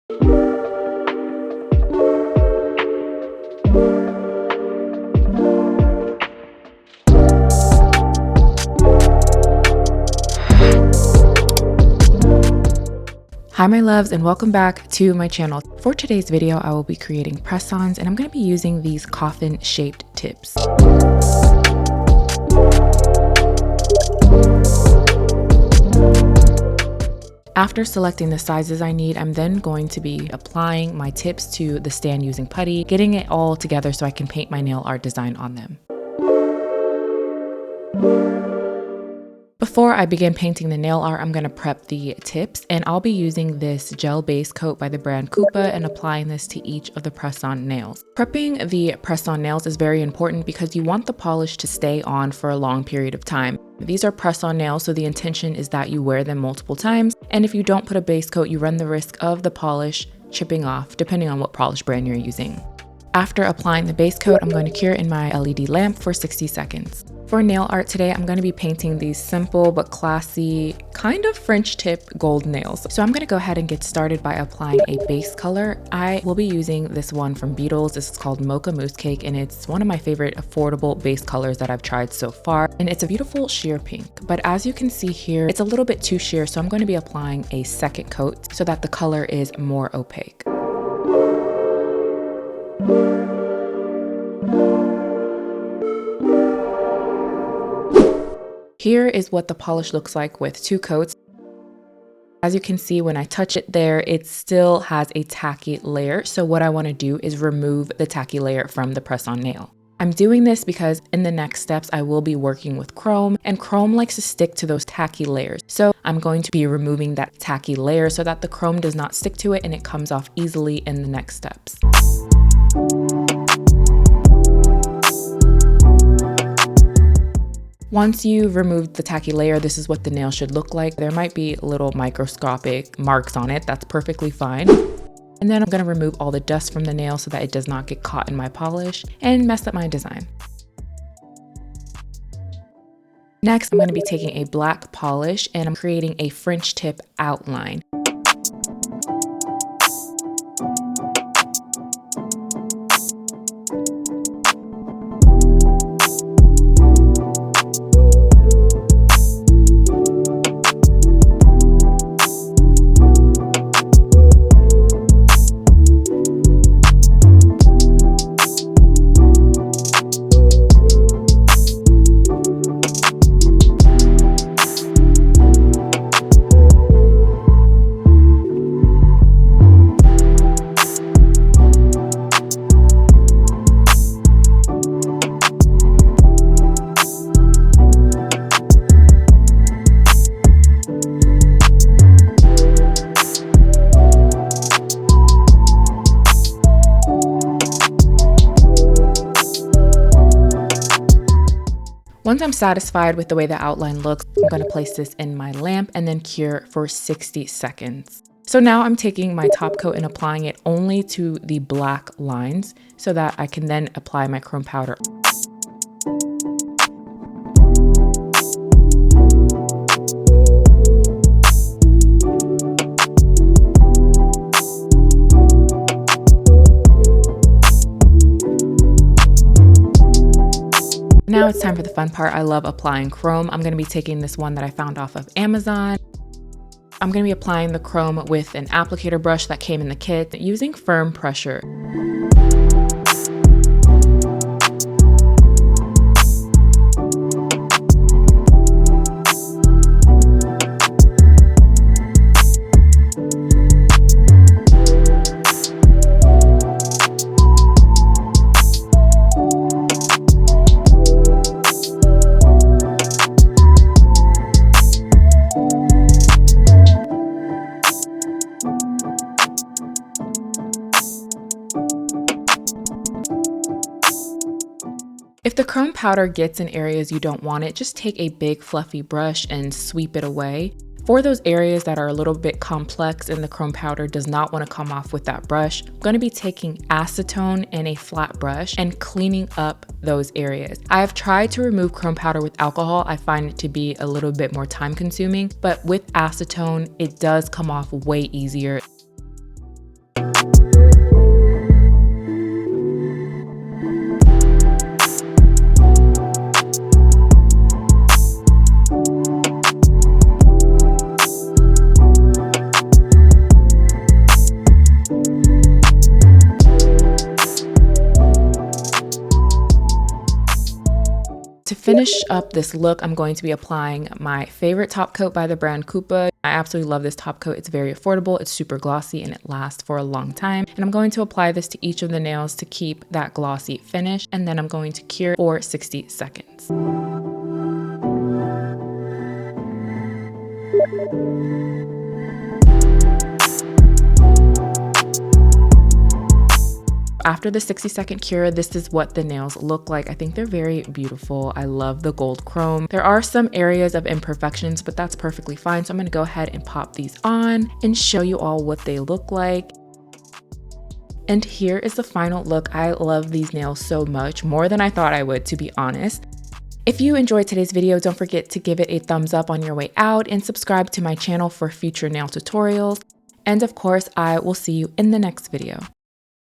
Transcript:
Hi my loves, and welcome back to my channel. For today's video, I will be creating press-ons and I'm going to be using these coffin shaped tips. After selecting the sizes I need, I'm then going to be applying my tips to the stand using putty, getting it all together so I can paint my nail art design on them. Before I begin painting the nail art, I'm going to prep the tips, and I'll be using this gel base coat by the brand Koopa and applying this to each of the press-on nails. Prepping the press-on nails is very important because you want the polish to stay on for a long period of time. These are press-on nails, so the intention is that you wear them multiple times, and if you don't put a base coat, you run the risk of the polish chipping off, depending on what polish brand you're using. After applying the base coat, I'm going to cure in my LED lamp for 60 seconds. For nail art today, I'm going to be painting these simple but classy, kind of French tip gold nails. So I'm going to go ahead and get started by applying a base color. I will be using this one from Beetles. This is called Mocha Mousse Cake, and it's one of my favorite affordable base colors that I've tried so far. And it's a beautiful sheer pink. But as you can see here, it's a little bit too sheer, so I'm going to be applying a second coat so that the color is more opaque. Here is what the polish looks like with two coats. As you can see, when I touch it there, it still has a tacky layer. So what I want to do is remove the tacky layer from the press-on nail. I'm doing this because in the next steps, I will be working with chrome, and chrome likes to stick to those tacky layers. So I'm going to be removing that tacky layer so that the chrome does not stick to it and it comes off easily in the next steps. Once you've removed the tacky layer, this is what the nail should look like. There might be little microscopic marks on it. That's perfectly fine. And then I'm going to remove all the dust from the nail so that it does not get caught in my polish and mess up my design. Next, I'm going to be taking a black polish and I'm creating a French tip outline. Once I'm satisfied with the way the outline looks, I'm going to place this in my lamp and then cure for 60 seconds. So now I'm taking my top coat and applying it only to the black lines so that I can then apply my chrome powder. Now it's time for the fun part. I love applying chrome. I'm going to be taking this one that I found off of Amazon. I'm going to be applying the chrome with an applicator brush that came in the kit using firm pressure. If the chrome powder gets in areas you don't want it, just take a big fluffy brush and sweep it away. For those areas that are a little bit complex and the chrome powder does not want to come off with that brush, I'm going to be taking acetone and a flat brush and cleaning up those areas. I've tried to remove chrome powder with alcohol. I find it to be a little bit more time consuming, but with acetone, it does come off way easier. finish up this look, I'm going to be applying my favorite top coat by the brand Kupa. I absolutely love this top coat. It's very affordable, it's super glossy, and it lasts for a long time. And I'm going to apply this to each of the nails to keep that glossy finish, and then I'm going to cure for 60 seconds. After the 60-second cure, this is what the nails look like. I think they're very beautiful. I love the gold chrome. There are some areas of imperfections, but that's perfectly fine. So I'm gonna go ahead and pop these on and show you all what they look like. And here is the final look. I love these nails so much, more than I thought I would, to be honest. If you enjoyed today's video, don't forget to give it a thumbs up on your way out and subscribe to my channel for future nail tutorials. And of course, I will see you in the next video.